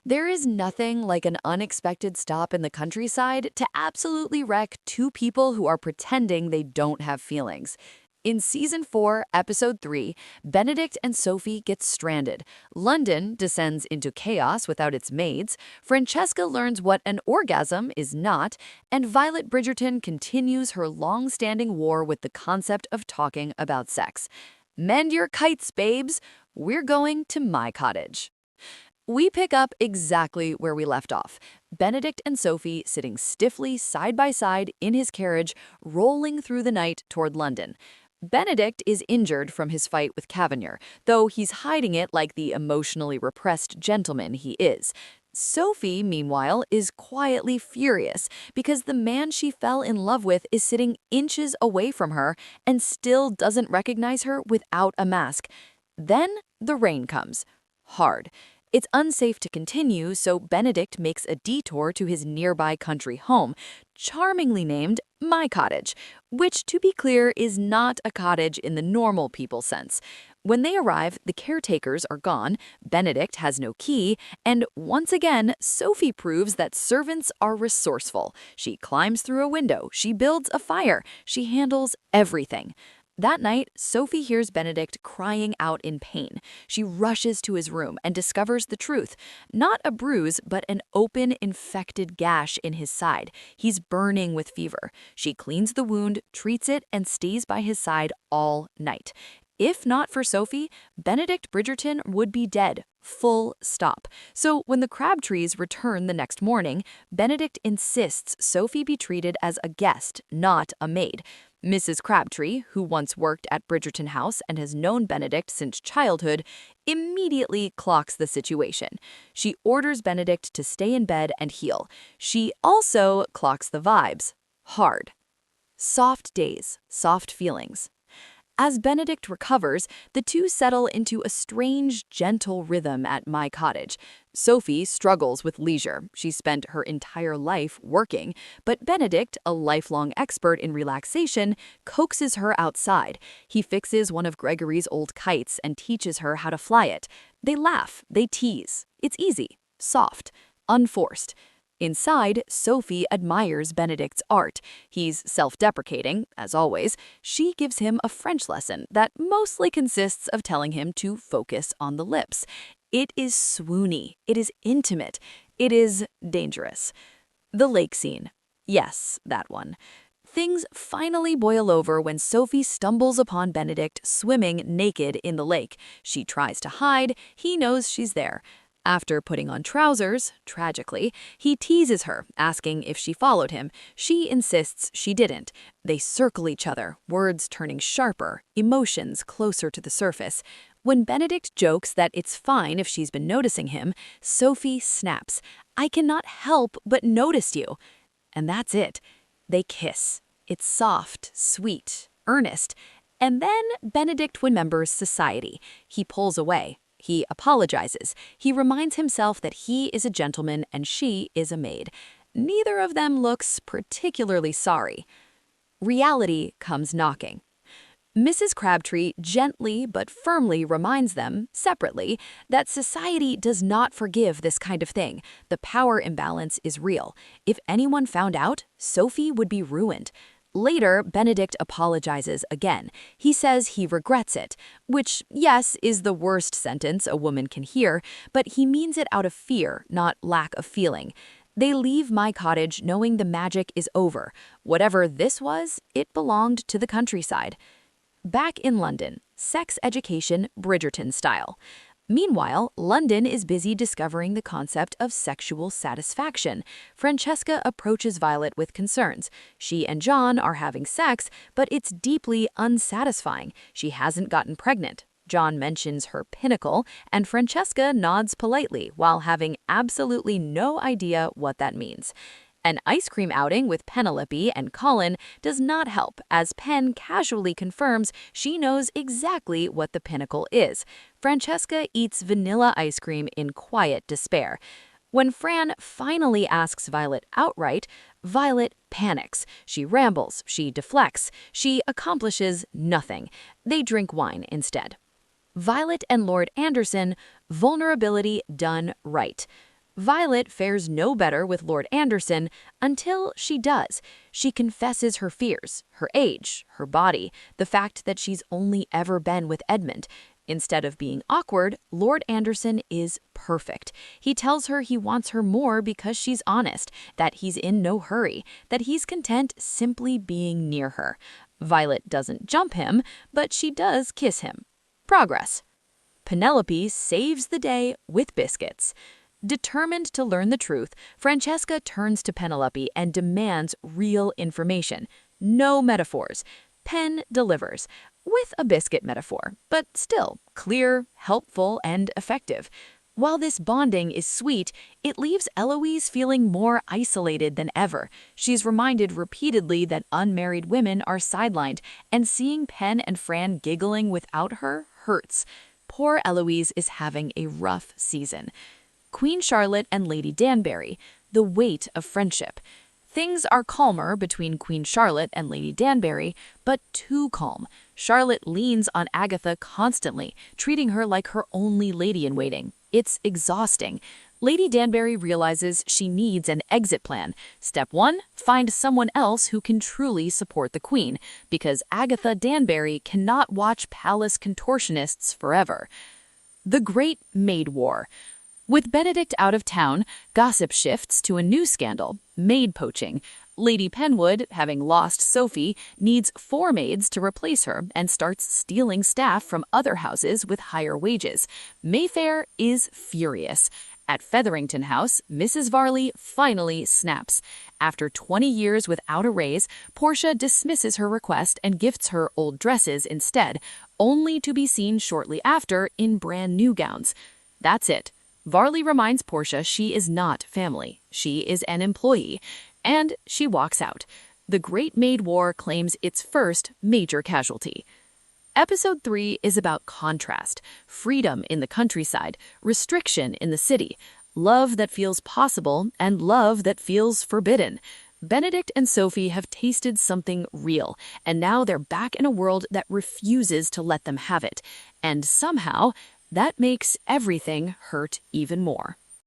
There is nothing like an unexpected stop in the countryside to absolutely wreck two people who are pretending they don't have feelings. In season 4, episode 3, Benedict and Sophie get stranded. London descends into chaos without its maids. Francesca learns what an orgasm is not, and Violet Bridgerton continues her long-standing war with the concept of talking about sex. Mend your kites, babes. We're going to my cottage. We pick up exactly where we left off. Benedict and Sophie sitting stiffly side by side in his carriage, rolling through the night toward London. Benedict is injured from his fight with Cavanier, though he's hiding it like the emotionally repressed gentleman he is. Sophie, meanwhile, is quietly furious because the man she fell in love with is sitting inches away from her and still doesn't recognize her without a mask. Then the rain comes. Hard. It's unsafe to continue, so Benedict makes a detour to his nearby country home, charmingly named My Cottage, which, to be clear, is not a cottage in the normal people sense. When they arrive, the caretakers are gone, Benedict has no key, and once again, Sophie proves that servants are resourceful. She climbs through a window, she builds a fire, she handles everything. That night, Sophie hears Benedict crying out in pain. She rushes to his room and discovers the truth. Not a bruise, but an open, infected gash in his side. He's burning with fever. She cleans the wound, treats it, and stays by his side all night. If not for Sophie, Benedict Bridgerton would be dead. Full stop. So when the Crabtrees return the next morning, Benedict insists Sophie be treated as a guest, not a maid. Mrs. Crabtree, who once worked at Bridgerton House and has known Benedict since childhood, immediately clocks the situation. She orders Benedict to stay in bed and heal. She also clocks the vibes. Hard. Soft days, soft feelings. As Benedict recovers, the two settle into a strange, gentle rhythm at My Cottage. Sophie struggles with leisure. She spent her entire life working, but Benedict, a lifelong expert in relaxation, coaxes her outside. He fixes one of Gregory's old kites and teaches her how to fly it. They laugh, they tease. It's easy, soft, unforced. Inside, Sophie admires Benedict's art. He's self-deprecating, as always. She gives him a French lesson that mostly consists of telling him to focus on the lips. It is swoony. It is intimate. It is dangerous. The lake scene. Yes, that one. Things finally boil over when Sophie stumbles upon Benedict swimming naked in the lake. She tries to hide. He knows she's there. After putting on trousers, tragically, he teases her, asking if she followed him. She insists she didn't. They circle each other, words turning sharper, emotions closer to the surface. When Benedict jokes that it's fine if she's been noticing him, Sophie snaps. "I cannot help but notice you." And that's it. They kiss. It's soft, sweet, earnest. And then Benedict remembers society. He pulls away. He apologizes. He reminds himself that he is a gentleman and she is a maid. Neither of them looks particularly sorry. Reality comes knocking. Mrs. Crabtree gently but firmly reminds them, separately, that society does not forgive this kind of thing. The power imbalance is real. If anyone found out, Sophie would be ruined. Later, Benedict apologizes again. He says he regrets it, which, yes, is the worst sentence a woman can hear, but he means it out of fear, not lack of feeling. They leave My Cottage knowing the magic is over. Whatever this was, it belonged to the countryside. Back in London, sex education Bridgerton style. Meanwhile, London is busy discovering the concept of sexual satisfaction. Francesca approaches Violet with concerns. She and John are having sex, but it's deeply unsatisfying. She hasn't gotten pregnant. John mentions her pinnacle, and Francesca nods politely while having absolutely no idea what that means. An ice cream outing with Penelope and Colin does not help, as Pen casually confirms she knows exactly what the pinnacle is. Francesca eats vanilla ice cream in quiet despair. When Fran finally asks Violet outright, Violet panics. She rambles, she deflects, she accomplishes nothing. They drink wine instead. Violet and Lord Anderson, vulnerability done right. Violet fares no better with Lord Anderson until she does. She confesses her fears, her age, her body, the fact that she's only ever been with Edmund. Instead of being awkward, Lord Anderson is perfect. He tells her he wants her more because she's honest, that he's in no hurry, that he's content simply being near her. Violet doesn't jump him, but she does kiss him. Progress. Penelope saves the day with biscuits. Determined to learn the truth, Francesca turns to Penelope and demands real information. No metaphors. Pen delivers, with a biscuit metaphor, but still clear, helpful, and effective. While this bonding is sweet, it leaves Eloise feeling more isolated than ever. She's reminded repeatedly that unmarried women are sidelined, and seeing Pen and Fran giggling without her hurts. Poor Eloise is having a rough season. Queen Charlotte and Lady Danbury, the weight of friendship. Things are calmer between Queen Charlotte and Lady Danbury, but too calm. Charlotte leans on Agatha constantly, treating her like her only lady-in-waiting. It's exhausting. Lady Danbury realizes she needs an exit plan. Step 1, find someone else who can truly support the Queen, because Agatha Danbury cannot watch palace contortionists forever. The Great Maid War. With Benedict out of town, gossip shifts to a new scandal, maid poaching. Lady Penwood, having lost Sophie, needs 4 maids to replace her and starts stealing staff from other houses with higher wages. Mayfair is furious. At Featherington House, Mrs. Varley finally snaps. After 20 years without a raise, Portia dismisses her request and gifts her old dresses instead, only to be seen shortly after in brand new gowns. That's it. Varley reminds Portia she is not family. She is an employee. And she walks out. The Great Maid War claims its first major casualty. Episode 3 is about contrast, freedom in the countryside, restriction in the city, love that feels possible, and love that feels forbidden. Benedict and Sophie have tasted something real, and now they're back in a world that refuses to let them have it. And somehow, that makes everything hurt even more.